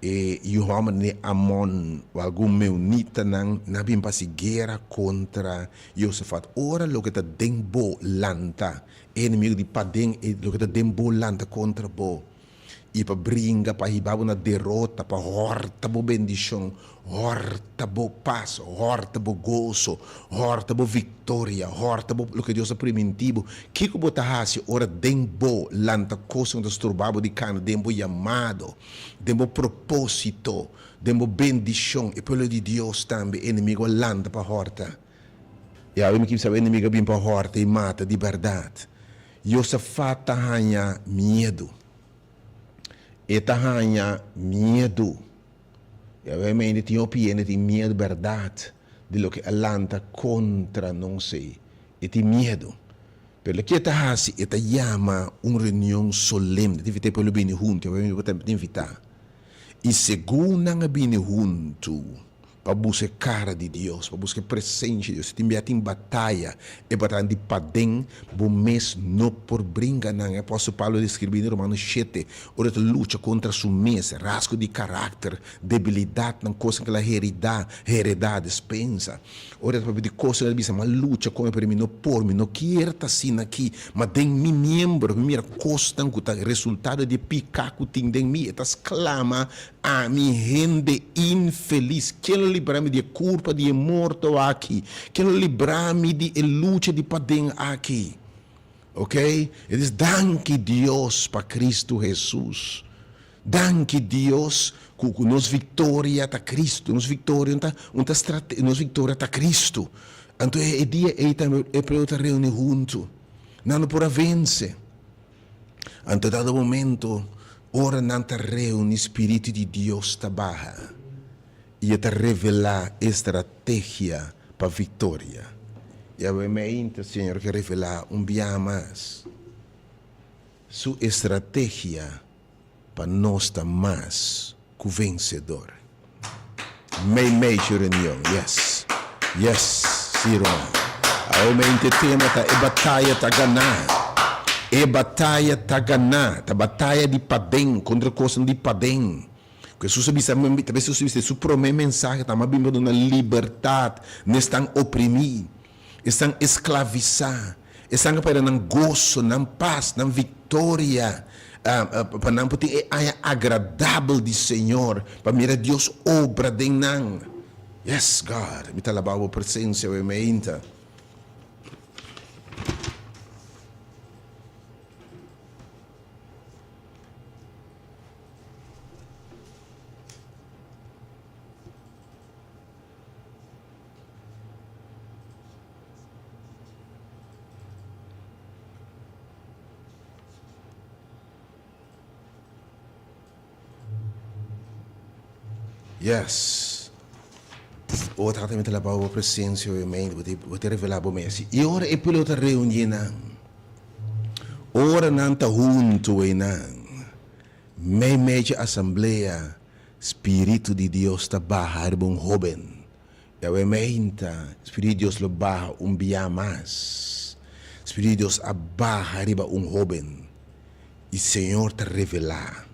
E Yohama ne Amon, algum meu nita nang nabim pasi guerra contra Josafat. Ora lo que ta denbo lanta, inimigo de padeng, lo que ta denbo lanta contra bo. E para brinca, para ribar uma derrota, para horta bo bendição, horta bo paz, horta bo gozo, horta bo vitória, horta bo lo que Deus é primitivo. Que que bota hasi ora dembo lanta coisa onde esturbabo de cana, dembo chamado, dembo propósito, dembo bendição e pelo de Deus também inimigo lanta para horta. E aí me que sabe inimigo bem para horta e mata de verdade. Josafat hanya medo. Eta hanya medo. E ovviamente Etiopia tem medo verdade de lo que alanta contra não sei. E tem medo. Pelo que eta hasi, eta chama reunião solene. Deve ter pelo bem junto, eu vou te invitar. E segundo nga bem junto, para buscar cara de Deus, para buscar presença de Deus, tem batalha, e batalha de padem, bom mês não por brinca, não. O apóstolo Paulo descreve em Romanos 7, ora tu luta contra sua mês, rasgo de caráter, debilidade, não coisa que ela heredade, pensa. Ora tu de coisa ela diz, mas luta como para mim, não por mim, não quero estar assim aqui, mas tem mi membro, minha costa, que resultado de picaco tem de mim, etas clama a mi gente infeliz, quero livrar-me de culpa de morto aqui, quero livrar-me de luta de padem aqui, ok? Ele diz, danke Deus para Cristo Jesus, danke Deus que nos vitória está Cristo, nos vitória está Cristo, então é dia é para eu estar reunido junto, não por vencer, então dado momento, ora não te reúne, Espírito de Deus te barra e te revelar estratégia para a vitória. E obviamente, Senhor, que revelar dia mais sua estratégia para nós estar mais que vencedor. Major reunião, yes, Siroma. Obviamente, tema é batalha tá ganhar. É batalha tá ganhar, a batalha de padem contra coisa de padem. Porque se você talvez se você su primeiro mensagem está mais bem na liberdade, não estão oprimir, estão escravizar, estão para não gozo, não paz, não vitória, para não poder é agradável de Senhor, para mirar Deus obra de não. Yes, God, me talabava a presença, obviamente. Yes. O tratamento lá para a presença, obviamente, vou te revelar para mim. E ora é pela outra reunião. Ora não está junto, não. Meia assembleia, Espírito de Deus está barra bom jovem. E obviamente, Espírito de Deus lo barra dia mais. Espírito de Deus abarra jovem. E Senhor te revelar.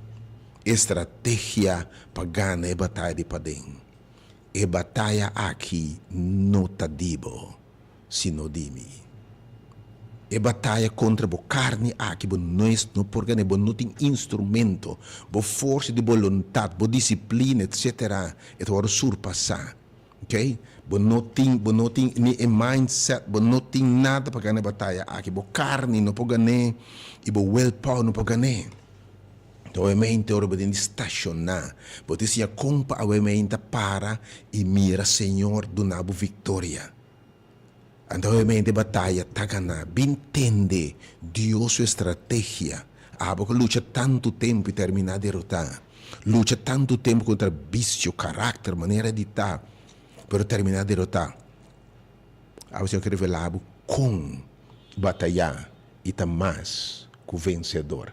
Estratégia para ganhar a batalha de padem. E batalha aqui não está dibo, sino de mim. E batalha contra a carne aqui, não por ganhar, não tem instrumento, a força de vontade, a disciplina, etc. E tu vai surpassar, ok? Não tem nem mindset, não tem nada para ganhar a batalha aqui, a carne não pode ganhar, e a willpower não pode ganhar. Obviamente, ora podem estacionar, porque se a compa obviamente para e mira Senhor do nabo vitória. Então, obviamente, batalha tá ganhar, bem entende Deus sua estratégia. Porque luta tanto tempo e terminar de derrotar, luta tanto tempo contra vício, caráter, maneira de estar, para terminar de derrotar. Aí você quer revelar com batalhar e tá mais que o vencedor.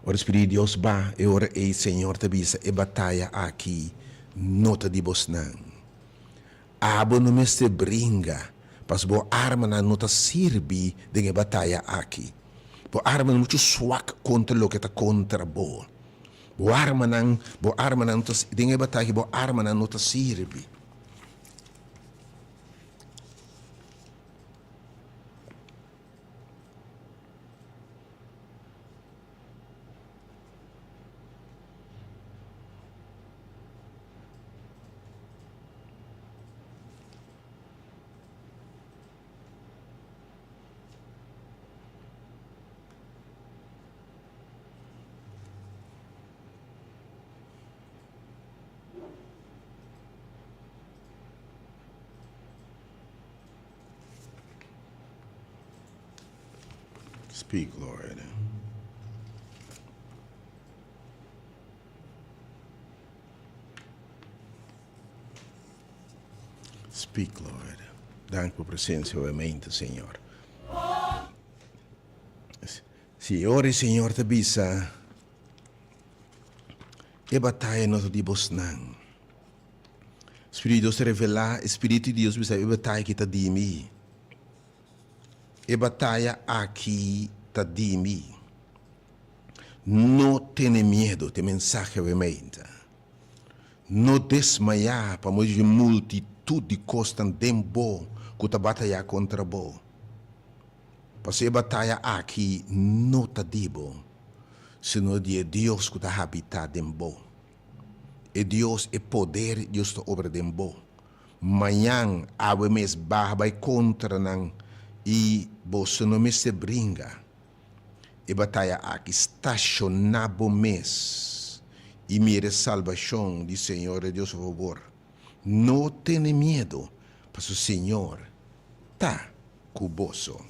Ora, Espírito de Deus, e ora, e Senhor, te bisa, e batalha aqui, nota de vos não. Abo não me se brinca, mas boa arma não nota sirve de batalha aqui. Boa arma não muito swak contra o que está contra boa. Bo arma nan tos dinge bataki bo arma nan nota sirbi. Speak, Lord. Speak, Lord. Dank por presença, obviamente, Senhor. Se ora, Senhor, te bisa, e batalha nós de bosnang. Espírito de Deus te revelar, Espírito de Deus bisa, e batalha que te di mi. E batalha aqui te di mi. Não tenha medo, te mensagem obviamente. Não desmaiar para de multitude de costas tempo que te batalha contra bo. Porque a batalha aqui não te dibo, senão de Deus que te habita tempo. E Deus é poder, Deus te obra tempo. Manhã, a mes barba contra nang e você não me se brinca. E batalha aqui estacionado mês. E mire salvação de Senhor e Deus, por favor. Não tenha medo, porque o Senhor está cuboso.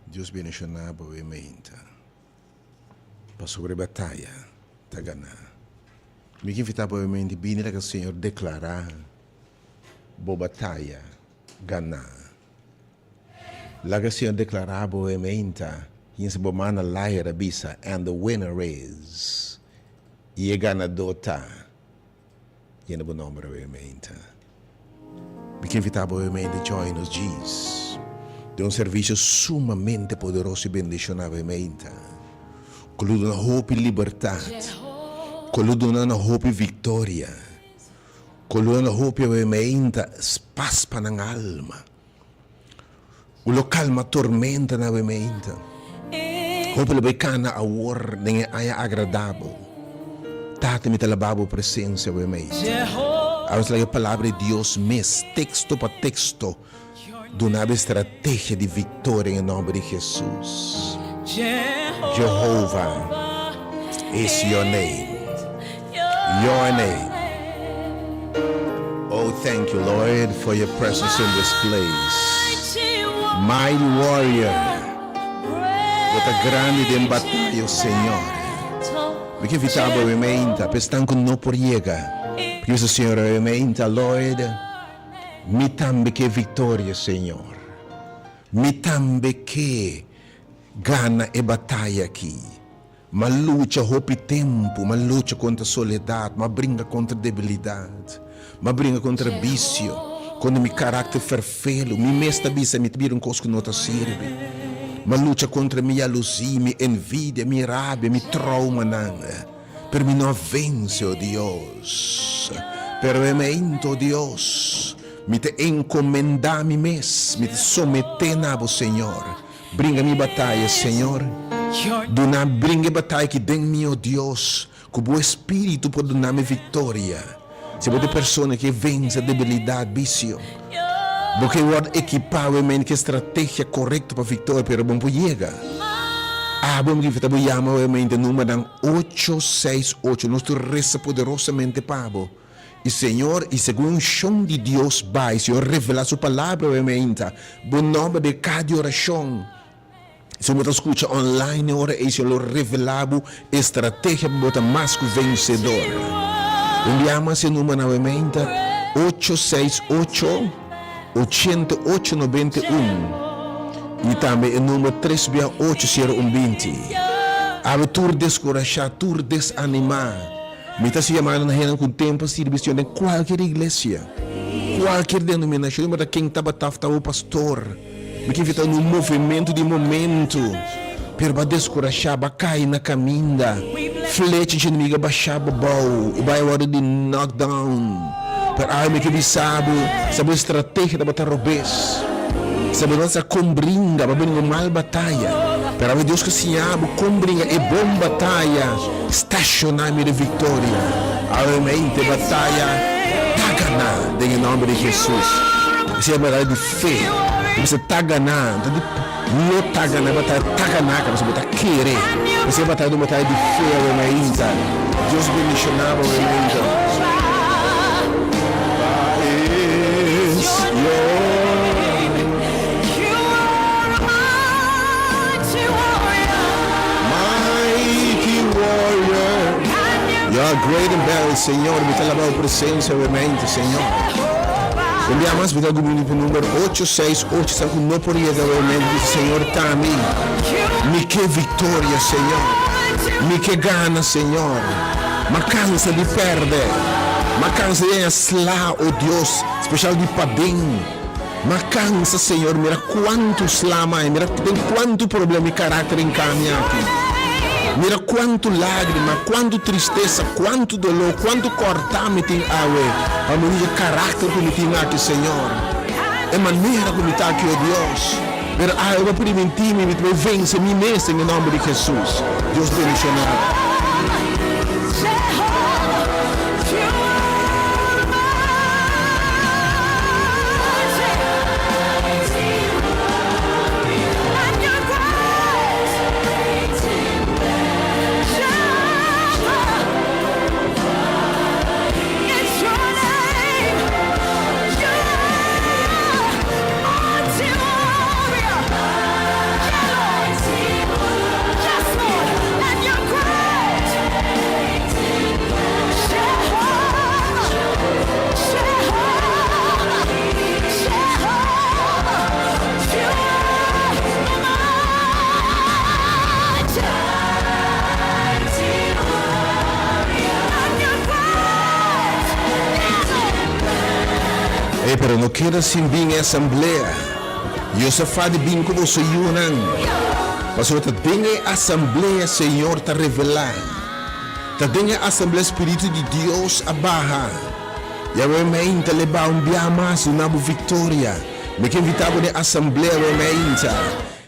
Deus bendicionar obviamente. Para sobre a batalha, tá ganhar. Me invitar obviamente bem que o Senhor declarar boa batalha, ganhar. Lá que o Senhor declarar obviamente, e esse bomana laia bisa, and the winner is, e é ganador tá, e é no bom nome obviamente. Me invitar obviamente join us Jesus. De um serviço sumamente poderoso e bendicionavelmente. Coludo na hope e liberdade. Coludo na hope e vitória. Coludo na hope obviamente paz para a alma. O local ma tormenta novamente. Hope le cana a war nem aya agradável. Tate me talababo presença obviamente. Agora a palavra de Deus mes texto para texto. Donava estratégia de vitória em nome de Jesus. Jehovah is your name. Your name. Oh, thank you, Lord, for your presence in this place. Mighty warrior. Gota grande de batalha, Senhor. Porque vitava obviamente, pestanco não por llegar. Porque o Senhor obviamente, Lord, mi tambe che vittoria, Signore. Mi tambe che gana e battaglia aqui. Ma luta hopi tempo, ma luta contra soledade, ma brinca contra debilidade, ma brinca contra vício, quando mi caráter ferfelo, mi mesta bisa mi tira coisa que não te serve. Ma luta contra minha luzinha, mi envidia, mi rabbia, mi trauma nanga. Per mi non vence, oh Deus. Per me, oh Deus. Me te encomendar me mes, me te someter na bo Senhor. Bringa mi batalha, Senhor. Dona bringa batalha que den mi, oh Deus, que o bom espírito pode dar me vitória. Se você é pessoa que vence a debilidade, vício, porque pode equipar que estratégia correta para a vitória, para bom chega. Vamos que está chama obviamente número 868, nosso reza poderosamente Pablo. E Senhor, e segundo o chão de Deus vai, Senhor, revelar sua palavra, obviamente, bom nome de cada oração. Se você escuta online, ora, e Senhor, revelado estratégia para botar mais que vencedor. Enviamos esse número novamente, 868-8891. E também o número 368-0120. Ave tur descorajar, tur desanimar. Me está se chamando na renda com tempo serviço em qualquer igreja, qualquer denominação, mas quem estava o pastor, me que está no movimento de momento, para descorajar, para cair na caminha, flecha de inimigo, baixar bobão, e vai hora de knockdown, para me que sabe estratégia da batalha robês. Sabe nossa combringa, para uma mal batalha. Para Deus que se abre, combringa e bom batalha, estacionar-me de vitória. Realmente batalha, tá ganhando, em nome de Jesus. Isso é uma batalha de fé. Você tá ganhando, não tá ganhando, batalha tá ganhando, você vai querer. Você é batalha de uma batalha de fé, realmente. Deus bendicionava, realmente. You are great and better, Senhor. Me cala a presença, realmente, Senhor. Enviamos para o grupo número 868, sabe que não poderia realmente, Senhor, também. Me que vitória, Senhor. Me que gana, Senhor. Ma cansa de perder. Ma cansa de slá, oh Deus, especial de padem. Ma cansa, Senhor, mira quanto slá, mira tem quanto problema de caráter em caminho aqui. Mira quanto lágrima, quanto tristeza, quanto dolor, quanto cortar me tem a maneira caráter que me tem aqui, Senhor. É maneira que me está aqui, oh Deus. Mira, eu vou permitir me vence me nesse em nome de Jesus. Deus bendicionado. Pero não quero assim vir em assembleia. Eu só falo bem como sou eu, não. Mas eu tenho assembleia, Senhor, está revelando. Tenho assembleia Espírito de Deus a barra. E a realmente levar mais uma vitória. Me que invitava de assembleia realmente.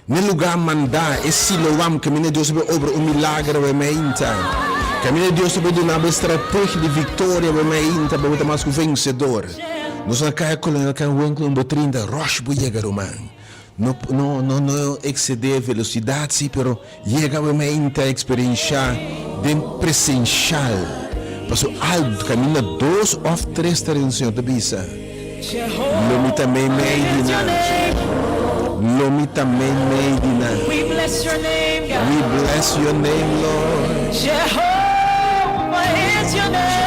No lugar mandar, esse Siloam, caminho de Deus para obra milagre realmente. Caminho de Deus para dar uma estratégia de vitória realmente, para botar mais vencedor. Nós não queremos que o ângulo 30 rocha para chegar humano. Não exceder a velocidade, sim, mas chega realmente a experienciar de presencial. Passou alto, caminha 2 ou 3 tradições de bisa. Lomi também medina. Lomi também medina. We bless your name, God. We bless your name, Lord. Jehovah is your name.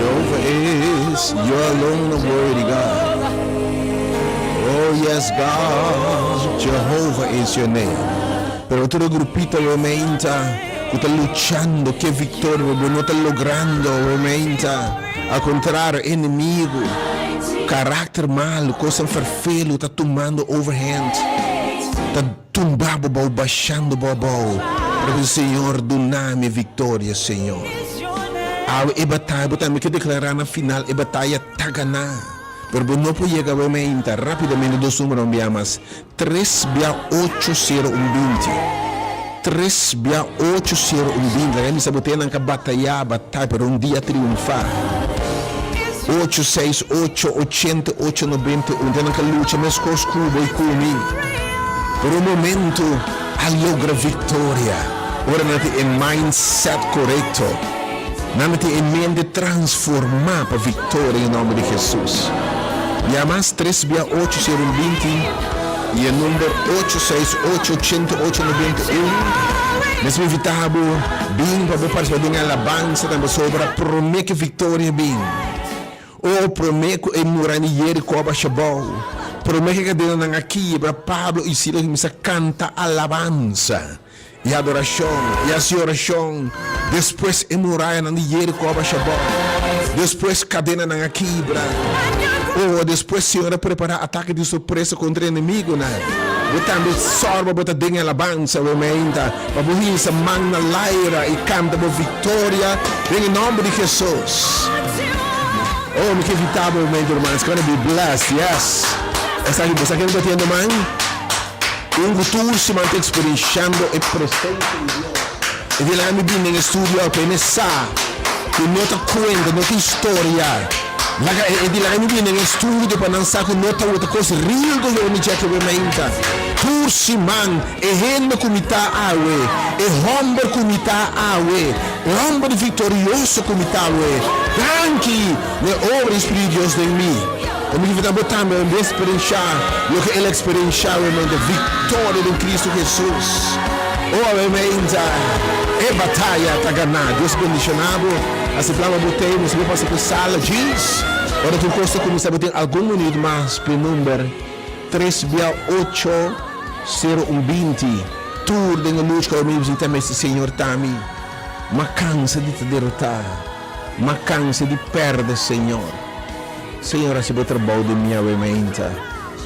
Jehovah is, you alone are worthy, God. Oh yes, God, Jehovah is your name. Pero todo grupito realmente que está luchando, que vitória, não está logrando realmente. Ao contrário, inimigo, caráter mal, coisa farfelo, está tomando overhand. Está tumbando, baixando, para o Senhor donar-me vitória, Senhor. A batalha, me que declarar na final, a batalha está ganhando. Pero não pode chegar realmente rapidamente dos números enviamos 3-8-0-20. 3-8-0-20. Eles sabem que batalha, para dia triunfar. 8-6-8-80-8-91. Tem que luta, mas com os cubos e comigo. Por um momento, a logra vitória. Ora, não tem mindset correto. Não tem em mente transformar para vitória em nome de Jesus. E a mais 3-8-0-20 e o número 868-88-91. Nesse invitável, bem para participar da alabança, também sobre a promessa vitória bem. Ou promessa em Muranier Coba Shabal. Promete que dentro na quebra Pablo e Silas começa a cantar alabança e adoração e a oração. Depois em muralha na Jerico Shabbat. Depois cadena na quebra. Oh, depois Senhor prepara ataque de surpresa contra o inimigo, né? Botando sorba, bota dengue alabança, remenda. Babuhin sa magna laira e canta por vitória em nome de Jesus. Oh, me que evitável momento, irmãos. Gonna be blessed, yes. Está aqui batendo, man. Futuro se mantém experienciando a presença de Deus. E de lá me vim no estúdio a pensar que nota conta, nota história. E de lá me vim no estúdio para lançar que nota outra coisa real do que eu me tinha que ver. Por si man, e renda comita awe, e hombre comita awe, hombre vitorioso comita awe. Tranqui, le obra espirituosa de mim. Como que está botando em experienciar o que ele experienciou da vitória de Cristo Jesus. Oh, amém. É batalha está ganhada. Deus condicionado. Assim, plano botei, você vai passar por sala, diz. Agora tu custa começar a botar algum minuto mais para o número 3680120. Tur dengan luz que eu me visita, mas Senhor Tami. Uma cansa de te derrotar. Uma cansa de perder, Senhor. Senhor, se você trabalha de minha mente,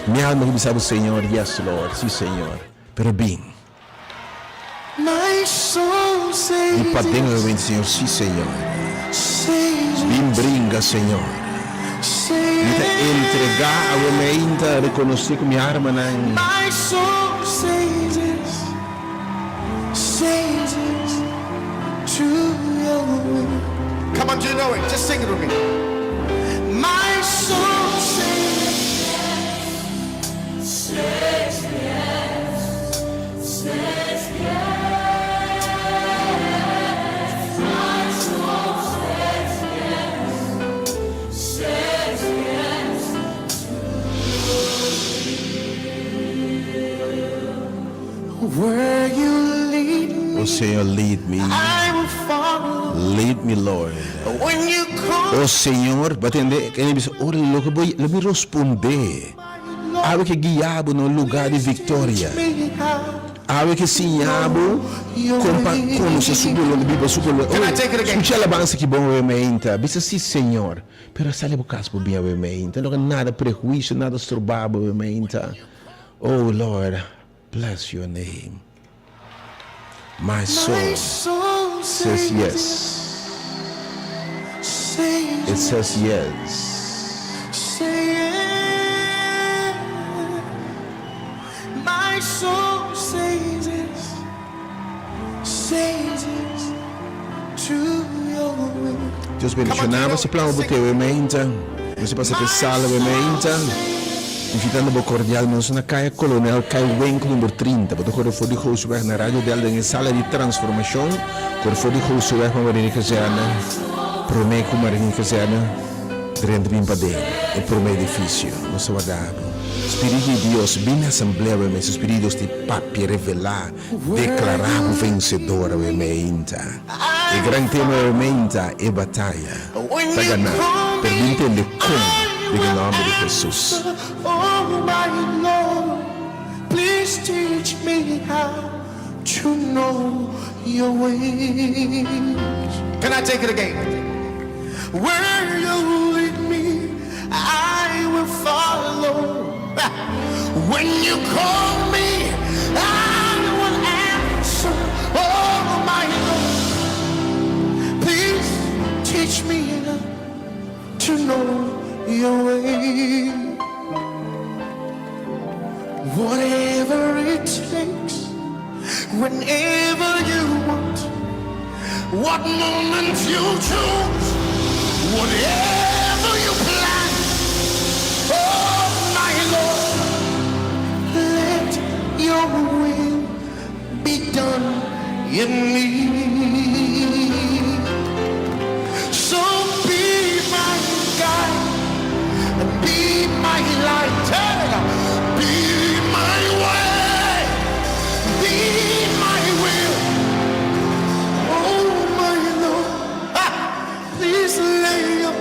minha alma que sabe, Senhor, yes, Lord, sim, Senhor. Pero bem, e para dentro da mente, Senhor, sim, Senhor. Bem brinca, Senhor. E te entregar a mente, reconhecer que minha arma não é. Come on, do you know it? Just sing it with me. My soul says yes, says yes. My soul says yes to you. Where you lead me, Oh, Senhor, lead me. I will follow. Lead me, Lord. When you call, Oh, Senhor, batende, que ele diz, ora, logo me responder. Ave que guiabo no lugar de vitória. Ave que sinhabo, com se subiu no Bíblia, subiu. Escucha a alabança que bom realmente. Bisa sim, Senhor. Pero sale o caso bem realmente. Não há nada prejuízo, nada estorbado realmente. Oh, Lord, bless your name. My soul says yes. It says yes. Say yes. My soul says yes. Says yes to your will. Deus bendicionava, se plano botei realmente. Você passa per sala realmente. Invitando o cordial, nós na Caia Colonel, Caia Wenco, número 30. Para o for de Josué na rádio dela, em sala de transformação. Quando for de Josué, com a Marinha Casana, promete com a Marinha Casana, grande bem para dentro, e por meio edifício, nosso guardado. Espírito de Deus, bem na Assembleia, mas Espírito de papi revelar, declarar o vencedor, realmente. E grande tema, realmente, é batalha. Para ganhar, para entender como. Em nome de Jesus. Oh my Lord, please teach me how to know your ways. Can I take it again? Where you lead me, I will follow. When you call me, I will answer. Oh my Lord, please teach me to know your way. Whatever it takes, whenever you want, what moment you choose, whatever you plan. Oh my Lord, let your will be done in me. So be my guide, be my light, be my way, be my will. Oh my Lord, please lay your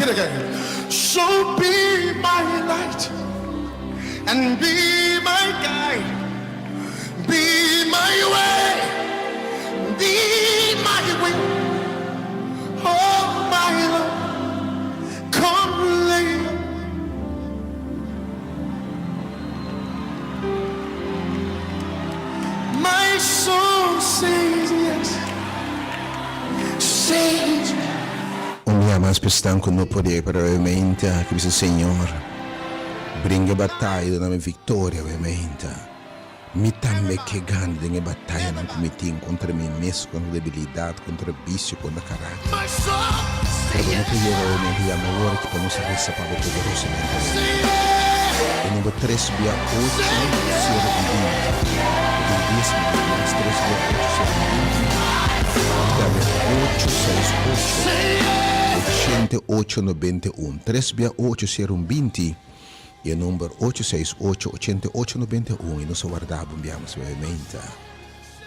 it again. So be my light and be my guide, be my way, be my will. Oh my Lord, come lay. My soul says yes, says yes. Un dia mais stanco non poder para veramente che il Signore bringa battaglia da me vittoria veramente. Mi tamme che ganni delle battaglie non commetti contro me messo, contro debilità, contro vizio, contro carattere. My soul Pero says no yes, te llevo me llamo ahora que podemos reza para poderosamente. say yes. El número 3 vía 8 0 20. El 10 más 3 vía 8 0 20. Dame 8 6 8 8891 3 via 8 0 20 e il numero 868 8891 e non so guardare abbiamo veramente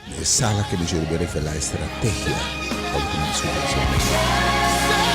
nella sala che bisogna rivelare strategia per come situazione.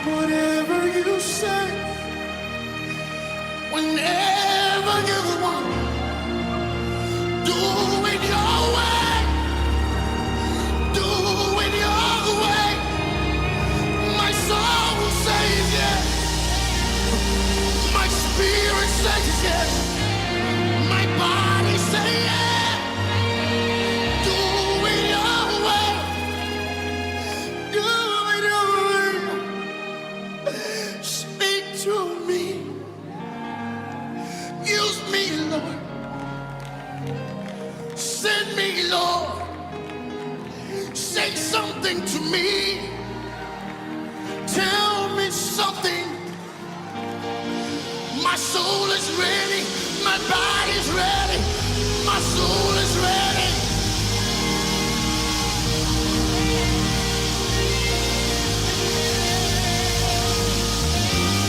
Whatever you say, whenever you want, do it your way, do it your way. My soul says yes, my spirit says yes, my body says yes. Do it your way, do it your way. Speak to me. Use me, Lord. Send me, Lord. Say something to me. Tell me something. My soul is ready. My body's ready. My soul is ready.